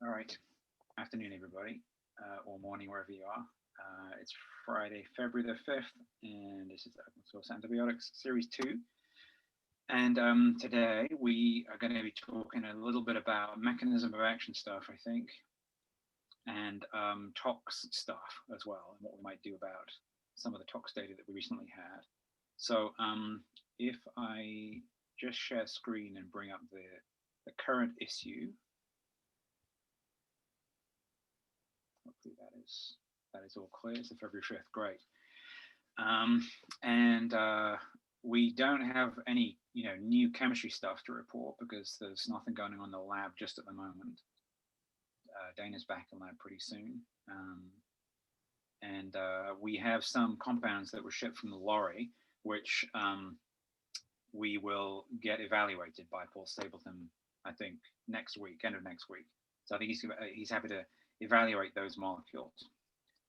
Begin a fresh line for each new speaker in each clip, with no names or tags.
All right. Afternoon, everybody, or morning, wherever you are. It's Friday, February the 5th, and this is Open Source Antibiotics Series 2. And today we are going to be talking a little bit about mechanism of action stuff, I think, and tox stuff as well, and what we might do about some of the tox data that we recently had. So if I just share screen and bring up the current issue, hopefully that is all clear. It's the February 5th, great. We don't have any new chemistry stuff to report because there's nothing going on in the lab just at the moment. Dana's back in lab pretty soon. We have some compounds that were shipped from the lorry, which we will get evaluated by Paul Stapleton, I think, next week, end of next week. So I think he's happy to evaluate those molecules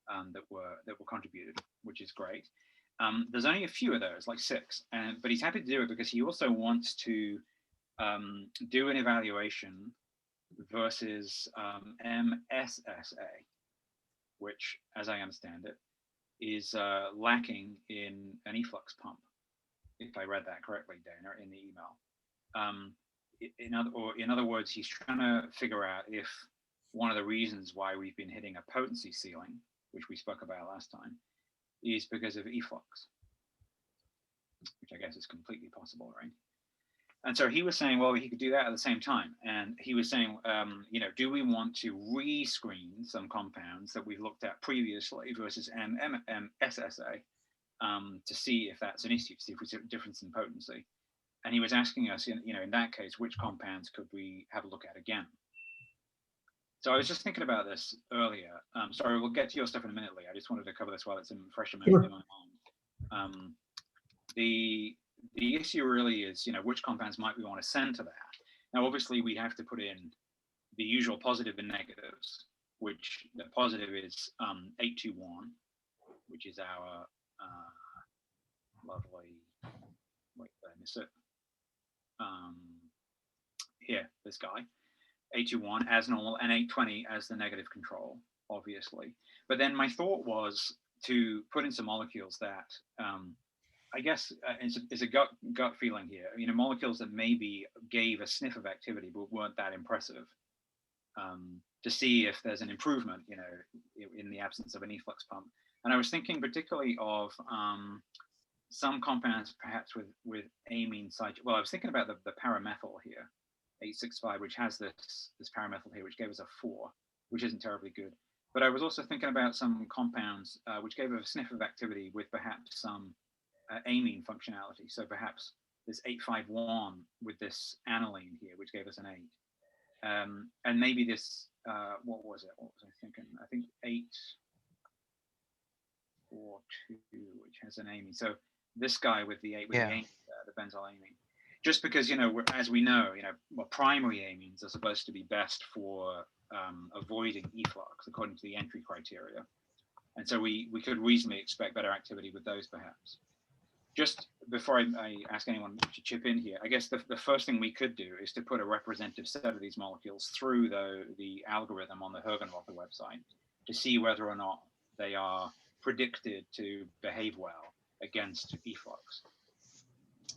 that were contributed, which is great. There's only a few of those, like 6, but he's happy to do it because he also wants to do an evaluation versus MSSA, which, as I understand it, is lacking in an efflux pump, if I read that correctly, Dana, in the email. In other words, he's trying to figure out if one of the reasons why we've been hitting a potency ceiling, which we spoke about last time, is because of efflux, which I guess is completely possible, right? And so he was saying, well, he could do that at the same time. And he was saying, do we want to re-screen some compounds that we've looked at previously versus MSSA to see if that's an issue, to see if we see a difference in potency. And he was asking us, in that case, which compounds could we have a look at again? So I was just thinking about this earlier. Sorry, we'll get to your stuff in a minute, Lee. I just wanted to cover this while it's fresh in my mind. The issue really is, which compounds might we want to send to that? Now, obviously, we have to put in the usual positive and negatives, which the positive is 821, which is our lovely, wait, did I miss it? Here, this guy. 821 as normal and 820 as the negative control, obviously. But then my thought was to put in some molecules that I guess it's a gut feeling here. Molecules that maybe gave a sniff of activity but weren't that impressive, to see if there's an improvement, in the absence of an efflux pump. And I was thinking particularly of some compounds perhaps with amine side. Well, I was thinking about the paramethyl here, 865, which has this paramethyl here, which gave us a 4, which isn't terribly good. But I was also thinking about some compounds which gave a sniff of activity with perhaps some amine functionality. So perhaps this 851 with this aniline here, which gave us an 8. And maybe this, what was it? What was I thinking? I think 842, which has an amine. So this guy with the 8 with the amine, the benzylamine. Just because, as we know, primary amines are supposed to be best for avoiding efflux according to the entry criteria. And so we could reasonably expect better activity with those perhaps. Just before I ask anyone to chip in here, I guess the first thing we could do is to put a representative set of these molecules through the algorithm on the Hergenrother website to see whether or not they are predicted to behave well against efflux.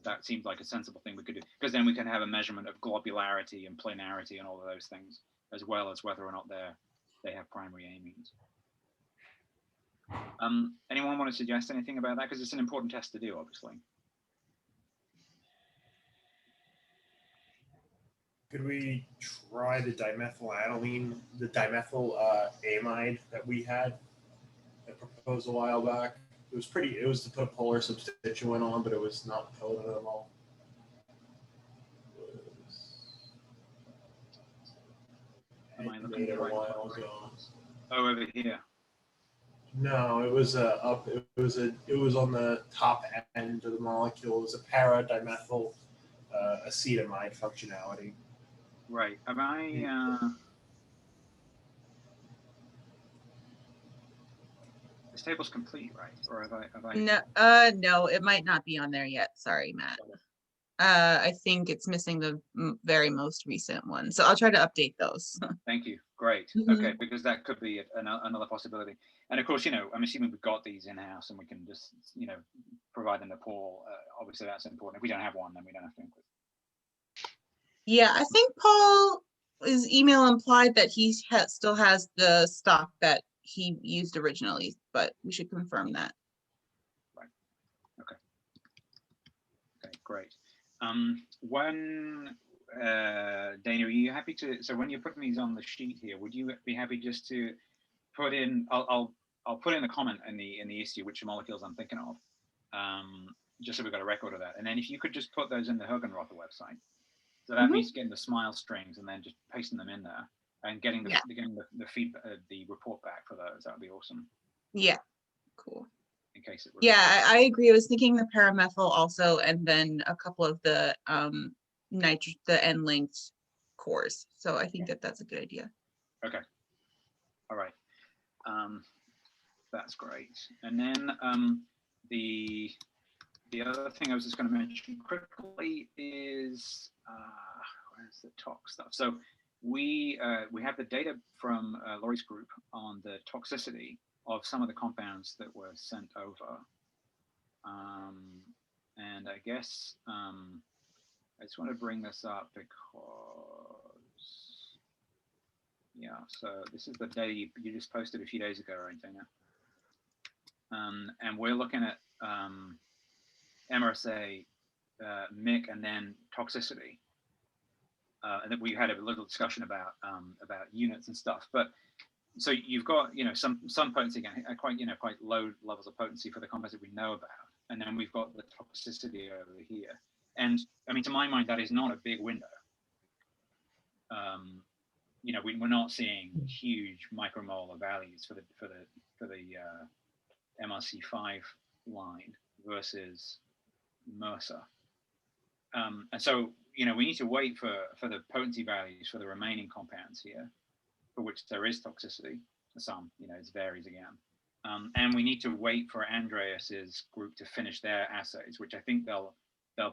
That seems like a sensible thing we could do, because then we can have a measurement of globularity and planarity and all of those things, as well as whether or not they have primary amines. Anyone want to suggest anything about that? Because it's an important test to do, obviously.
Could we try the dimethylamine, the dimethyl amide that we had proposed a while back? It was to put a polar substituent on, but it was not potent at all.
Am I looking at
a while ago?
Oh, over here.
No, it was up. It was on the top end of the molecule. It was a para-dimethyl acetamide functionality.
Right. Am I? This table's complete, right? Or have I?
No, no, it might not be on there yet. Sorry, Matt. I think it's missing the very most recent one. So I'll try to update those.
Thank you. Great.
Mhm.
Okay, because that could be another possibility. And of course, you know, I'm assuming we've got these in-house and we can just, you know, provide them to Paul. Obviously, that's important. If we don't have one, then we don't have to include.
Yeah, I think Paul's email implied that he still has the stock that he used originally, but we should confirm that.
Right. Okay. Okay, great. When Dana, are you happy to? So when you're putting these on the sheet here, would you be happy just to put in? I'll put in a comment in the issue which molecules I'm thinking of, just so we've got a record of that. And then if you could just put those in the Hergenrother website. So that means getting the smile strings and then just pasting them in there and getting the feedback, the report back for those. That would be awesome.
Yeah, cool.
In case it.
Yeah, I agree. I was thinking the paramethyl also, and then a couple of the the N-linked cores. So I think that that's a good idea.
Okay. All right. That's great. And then the other thing I was just going to mention quickly is where's the tox stuff? So we have the data from Laurie's group on the toxicity of some of the compounds that were sent over. And I guess I just want to bring this up because, yeah, so this is the data you just posted a few days ago, right, Dana? And we're looking at MRSA, MIC, and then toxicity. And then we had a little discussion about units and stuff. But so you've got, you know, some potency again, quite low levels of potency for the compounds that we know about, and then we've got the toxicity over here. And I mean, to my mind, that is not a big window. You know, we're not seeing huge micromolar values for the MRC5 line versus MRSA. And so, you know, we need to wait for the potency values for the remaining compounds here, for which there is toxicity. Some, you know, it varies again. And we need to wait for Andreas's group to finish their assays, which I think they'll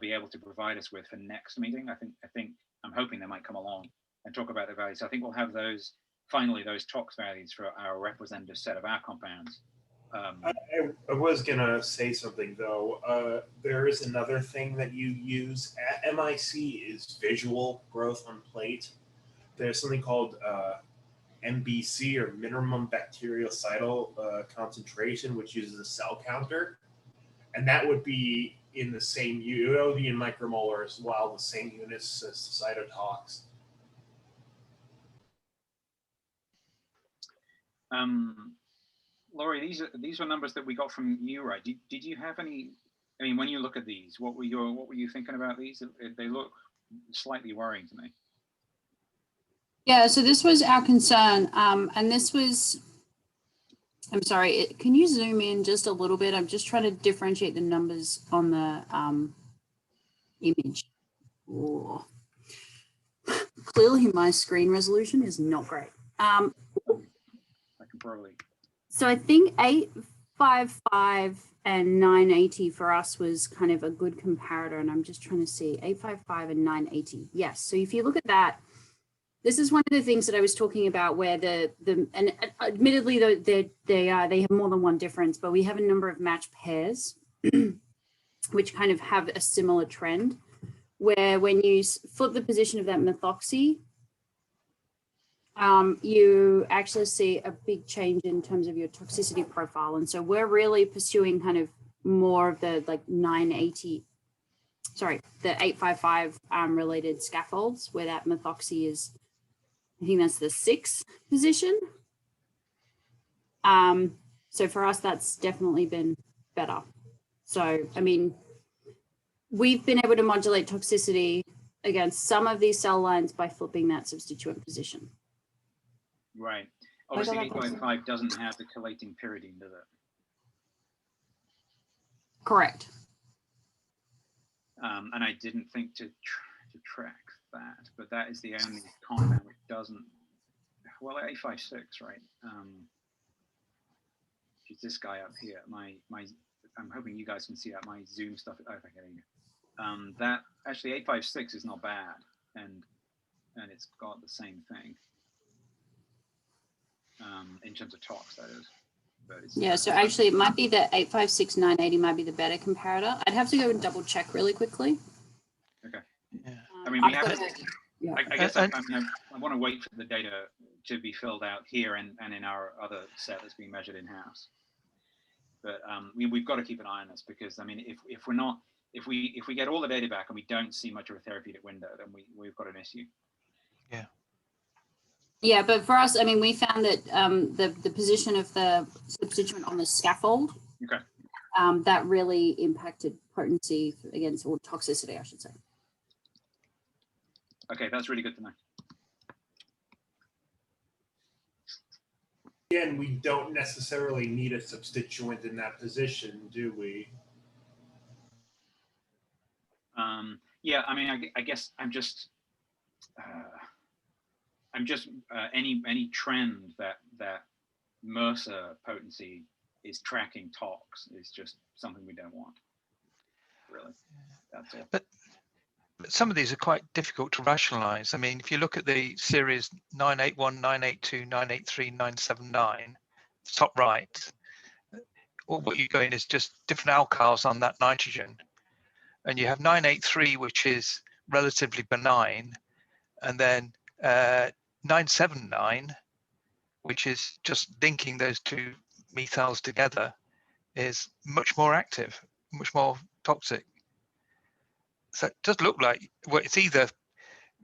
be able to provide us with for next meeting. I'm hoping they might come along and talk about the values. So I think we'll have those tox values for our representative set of our compounds.
I was gonna say something though. There is another thing that you use at MIC is visual growth on plate. There's something called MBC, or minimum bactericidal concentration, which uses a cell counter, and that would be in the same it would be in micromolar as well, the same units as cytotox.
Laurie, these were numbers that we got from you, right? Did you have any? I mean, when you look at these, what were you thinking about these? They look slightly worrying to me.
Yeah, so this was our concern, and this was. I'm sorry. Can you zoom in just a little bit? I'm just trying to differentiate the numbers on the image. Oh. Clearly, my screen resolution is not great.
I can probably.
So I think 855 and 980 for us was kind of a good comparator, and I'm just trying to see 855 and 980. Yes. So if you look at that, this is one of the things that I was talking about, where and admittedly they have more than one difference, but we have a number of match pairs, which kind of have a similar trend, where when you flip the position of that methoxy, you actually see a big change in terms of your toxicity profile. And so we're really pursuing kind of more of the like 980, sorry, the 855 related scaffolds, where that methoxy is, I think that's the 6th position. So for us, that's definitely been better. So, I mean, we've been able to modulate toxicity against some of these cell lines by flipping that substituent position.
Right. Obviously, 855 doesn't have the chelating pyridine, does it?
Correct.
And I didn't think to track that, but that is the only compound which doesn't. Well, 856, right? It's this guy up here. I'm hoping you guys can see that. My Zoom stuff. Oh, okay, there you go. That actually 856 is not bad, and it's got the same thing. in terms of tox, that is. But it's,
Yeah, so actually it might be the 856, 980 might be the better comparator. I'd have to go and double check really quickly.
Okay.
Yeah.
I mean, we
I've
have.
got yeah.
I guess I want to wait for the data to be filled out here and in our other set that's being measured in house. But we've got to keep an eye on this, because I mean, if we're not, if we get all the data back and we don't see much of a therapeutic window, then we've got an issue.
Yeah.
Yeah, but for us, I mean, we found that the position of the substituent on the scaffold,
Okay.
that really impacted potency against, or toxicity, I should say.
Okay, that's really good to know.
Again, we don't necessarily need a substituent in that position, do we?
Yeah, I mean, I guess I'm just any trend that MRSA potency is tracking tox is just something we don't want. Really, that's all.
But some of these are quite difficult to rationalize. I mean, if you look at the series 981, 982, 983, 979, top right, all what you're going is just different alkyls on that nitrogen. And you have 983, which is relatively benign, and then 979, which is just linking those two methyls together, is much more active, much more toxic. So it does look like, well, it's either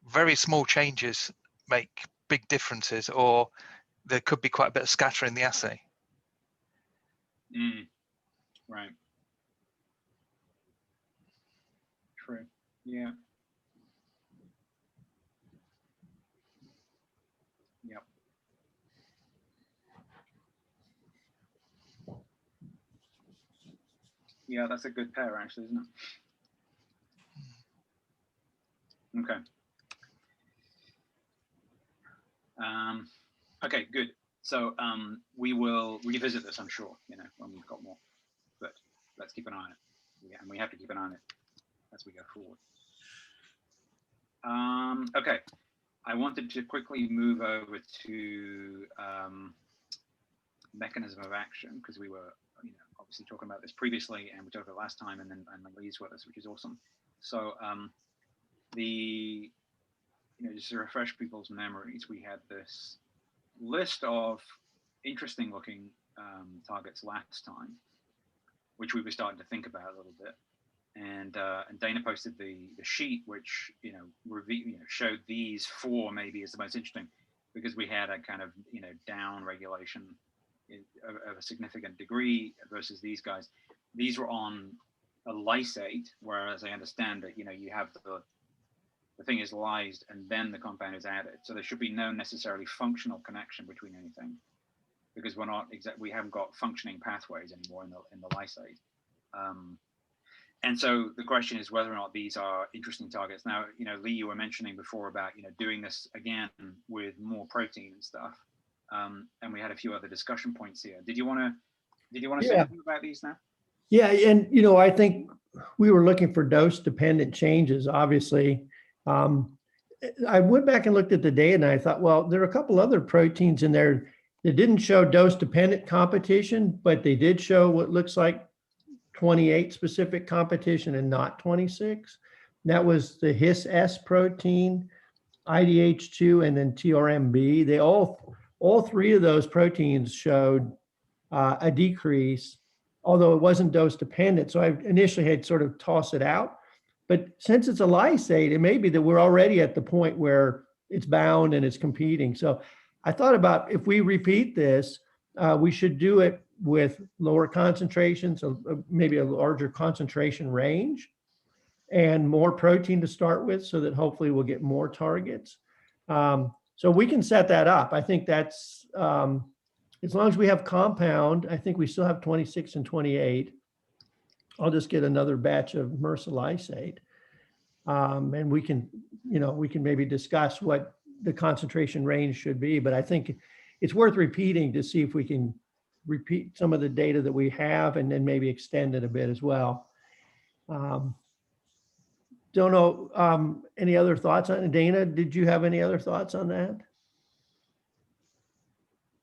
very small changes make big differences, or there could be quite a bit of scatter in the assay.
Right. True. Yeah. Yep. Yeah, that's a good pair, actually, isn't it? Okay. Okay, good. So we will revisit this, I'm sure, when we've got more. But let's keep an eye on it. Yeah, and we have to keep an eye on it as we go forward. Okay, I wanted to quickly move over to mechanism of action, because we were, obviously talking about this previously, and we talked about it last time, and Lee's with us, which is awesome. So just to refresh people's memories, we had this list of interesting looking targets last time, which we were starting to think about a little bit. And Dana posted the sheet, which showed these four maybe as the most interesting, because we had a kind of down regulation of a significant degree versus these guys. These were on a lysate, whereas I understand that you have the thing is lysed and then the compound is added, so there should be no necessarily functional connection between anything, because we haven't got functioning pathways anymore in the lysate. And so the question is whether or not these are interesting targets. Now, Lee, you were mentioning before about doing this again with more protein and stuff, and we had a few other discussion points here. Did you want to say anything about these now?
Yeah, and I think we were looking for dose-dependent changes. Obviously, I went back and looked at the data, and I thought, well, there are a couple other proteins in there that didn't show dose-dependent competition, but they did show what looks like 28 specific competition and not 26. That was the HIS-S protein, IDH2, and then TRMB. They all three of those proteins showed a decrease, although it wasn't dose dependent. So I initially had sort of tossed it out. But since it's a lysate, it may be that we're already at the point where it's bound and it's competing. So I thought about, if we repeat this, we should do it with lower concentrations, so maybe a larger concentration range and more protein to start with, so that hopefully we'll get more targets. So we can set that up. I think that's, as long as we have compound, I think we still have 26 and 28. I'll just get another batch of MRSA lysate. And we can maybe discuss what the concentration range should be, but I think it's worth repeating to see if we can repeat some of the data that we have and then maybe extend it a bit as well. Don't know, any other thoughts on it? Dana, did you have any other thoughts on that?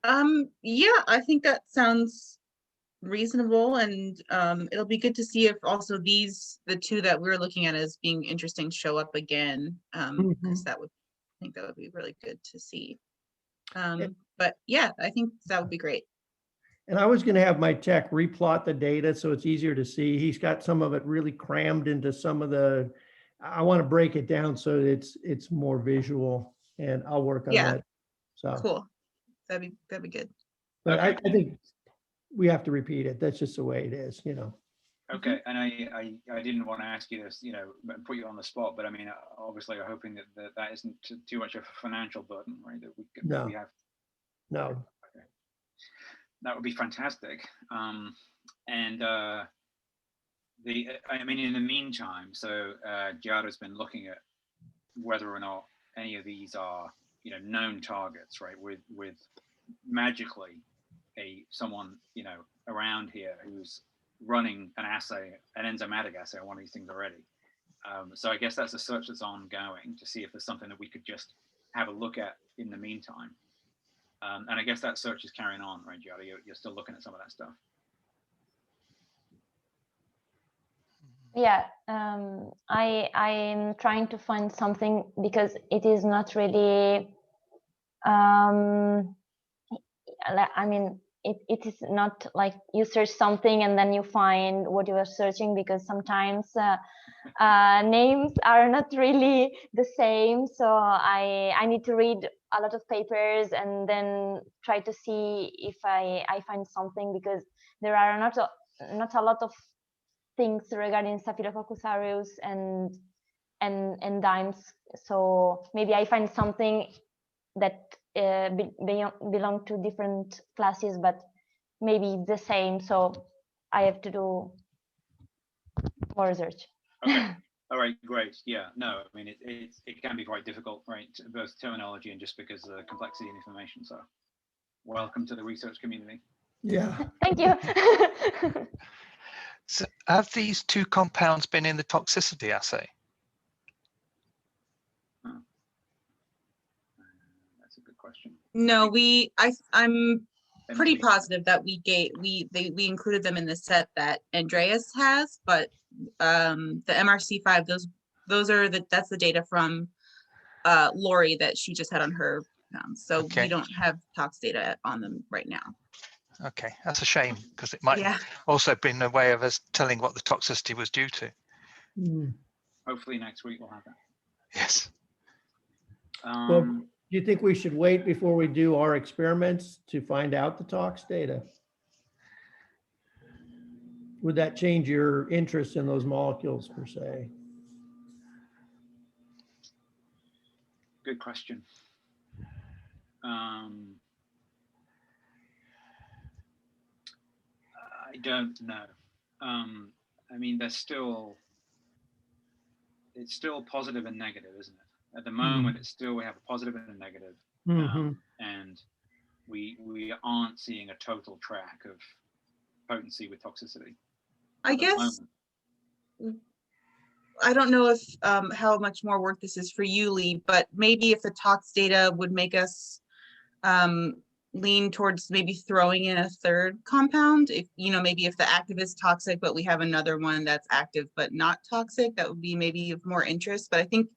Yeah, I think that sounds reasonable, and it'll be good to see if also the two that we're looking at as being interesting show up again. Because I think that would be really good to see. But yeah, I think that would be great.
And I was going to have my tech replot the data so it's easier to see. He's got some of it really crammed into some of the, I want to break it down so it's more visual, and I'll work on
Yeah.
that. So
Cool. That'd be good.
but
Okay,
I
cool.
think we have to repeat it. That's just the way it is, you know.
Okay, and I didn't want to ask you this, put you on the spot, but I mean, obviously, I'm hoping that isn't too much of a financial burden, right? That
No.
we have.
No.
Okay. That would be fantastic. And I mean, in the meantime, so Giada's been looking at whether or not any of these are, known targets, right? With magically someone, around here who's running an assay, an enzymatic assay on one of these things already. So I guess that's a search that's ongoing to see if there's something that we could just have a look at in the meantime. And I guess that search is carrying on, right, Giada? You're still looking at some of that stuff.
Yeah, I'm trying to find something because it is not really. I mean, it is not like you search something and then you find what you are searching, because sometimes names are not really the same. So I need to read a lot of papers and then try to see if I find something, because there are not a lot of things regarding Staphylococcus aureus and enzymes. So maybe I find something that belong to different classes, but maybe it's the same. So I have to do more research.
Okay. All right, great. Yeah, no, I mean, it can be quite difficult, right? Both terminology and just because of the complexity of information. So welcome to the research community.
Yeah.
Thank you.
So have these two compounds been in the toxicity assay?
That's a good question.
No, I'm pretty
MG.
positive that we included them in the set that Andreas has, but the MRC5, that's the data from Lori that she just had on her. So
Okay.
we don't have tox data on them right now.
Okay, that's a shame, because it might
Yeah.
also been a way of us telling what the toxicity was due to.
Hopefully next week we'll have that.
Yes.
Well, do you think we should wait before we do our experiments to find out the tox data? Would that change your interest in those molecules per se?
Good question. I don't know. I mean, it's still positive and negative, isn't it? At the moment, it's still, we have a positive and a negative, and we aren't seeing a total track of potency with toxicity.
I guess I don't know if how much more work this is for you, Lee, but maybe if the tox data would make us lean towards maybe throwing in a third compound, if maybe if the active is toxic but we have another one that's active but not toxic, that would be maybe of more interest. But I think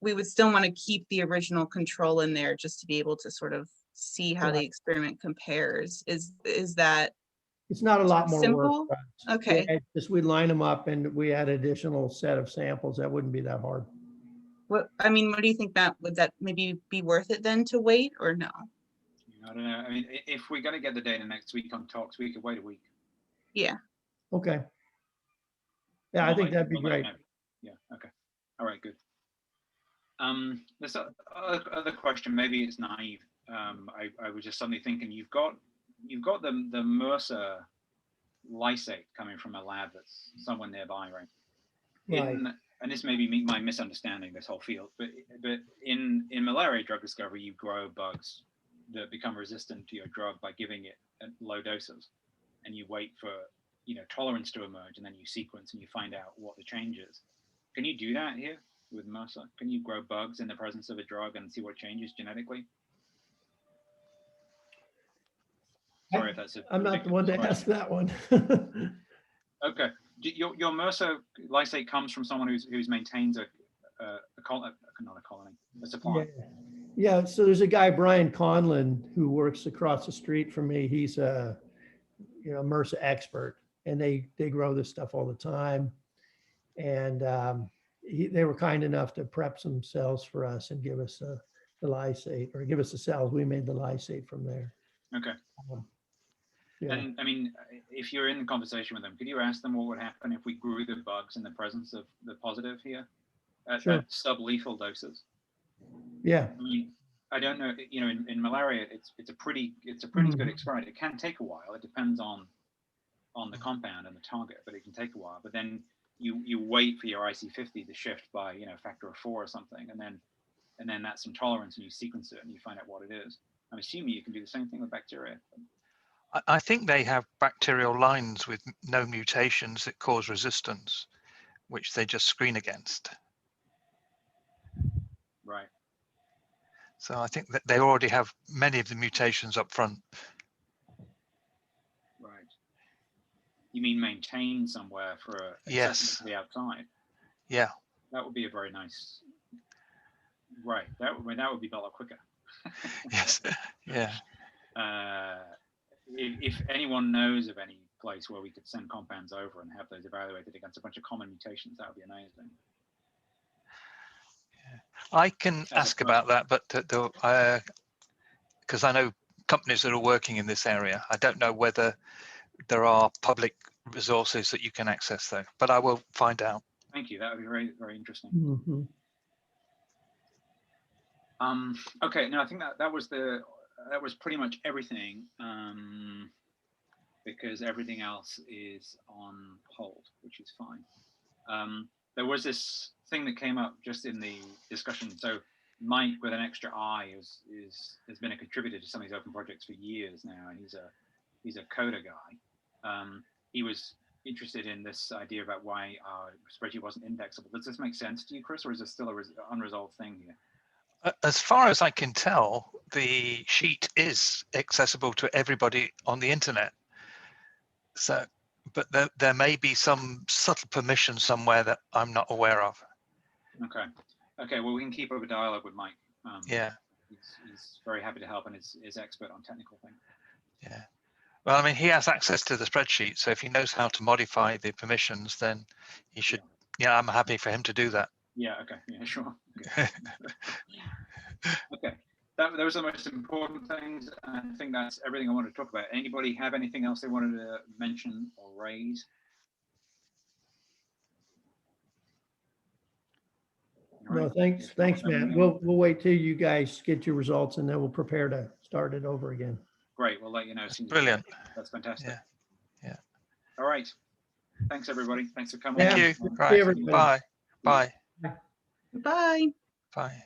we would still want to keep the original control in there just to be able to sort of see how the experiment compares. Is that
it's not a lot more
simple
work?
Okay.
Yeah, just we line them up and we add additional set of samples. That wouldn't be that hard.
What do you think, Matt? Would that maybe be worth it then to wait, or no?
I don't know. I mean, if we're going to get the data next week on tox, we could wait a week.
Yeah.
Okay. Yeah, I think that'd be great.
Yeah. Okay. All right. Good. This other question. Maybe it's naive. I was just suddenly thinking you've got the MRSA lysate coming from a lab that's somewhere nearby, right?
Right.
And this may be my misunderstanding this whole field, but in malaria drug discovery, you grow bugs that become resistant to your drug by giving it at low doses, and you wait for tolerance to emerge, and then you sequence and you find out what the change is. Can you do that here with MRSA? Can you grow bugs in the presence of a drug and see what changes genetically? Sorry if that's a
I'm not the one to
ridiculous
ask that one.
question. Okay. Your MRSA lysate comes from someone who's maintains a colony, not a colony, a supply.
Yeah, so there's a guy, Brian Conlon, who works across the street from me. He's a, MRSA expert, and they grow this stuff all the time. And they were kind enough to prep some cells for us and give us the lysate, or give us the cells. We made the lysate from there.
Okay.
Yeah.
And I mean, if you're in the conversation with them, could you ask them what would happen if we grew the bugs in the presence of the positive here at sublethal doses?
Yeah.
I mean, I don't know. In malaria, it's a pretty good experiment. It can take a while. It depends on the compound and the target, but it can take a while. But then you wait for your IC50 to shift by a factor of 4 or something, and then that's intolerance, and you sequence it and you find out what it is. I'm assuming you can do the same thing with bacteria.
I think they have bacterial lines with no mutations that cause resistance, which they just screen against.
Right.
So I think that they already have many of the mutations up front.
Right. You mean maintain somewhere for a
Yes.
to the outside?
Yeah.
That would be a very nice. Right. That would be a lot quicker.
Yes. Yeah.
If anyone knows of any place where we could send compounds over and have those evaluated against a bunch of common mutations, that would be amazing.
I can ask about that, but because I know companies that are working in this area. I don't know whether there are public resources that you can access though, but I will find out.
Thank you. That would be very, very interesting.
Mm-hmm.
Okay, no, I think that was pretty much everything, because everything else is on hold, which is fine. There was this thing that came up just in the discussion. So Mike with an extra I has been a contributor to some of these open projects for years now, and he's a coder guy. He was interested in this idea about why our spreadsheet wasn't indexable. Does this make sense to you, Chris, or is this still a unresolved thing here?
As far as I can tell, the sheet is accessible to everybody on the internet. So, but there may be some subtle permission somewhere that I'm not aware of.
Okay. Well, we can keep up a dialogue with Mike.
Yeah.
He's very happy to help, and is expert on technical things.
Yeah. Well, I mean, he has access to the spreadsheet, so if he knows how to modify the permissions, then he should. Yeah, I'm happy for him to do that.
Yeah. Okay. Yeah. Sure. Okay. Okay. Those are the most important things. I think that's everything I wanted to talk about. Anybody have anything else they wanted to mention or raise?
No, thanks, Matt. We'll wait till you guys get your results, and then we'll prepare to start it over again.
Great. We'll let you know as soon as.
Brilliant.
That's fantastic.
Yeah.
All right. Thanks, everybody. Thanks for coming.
Thank you.
See
Right.
everybody.
Bye. Bye.
Bye.
Bye.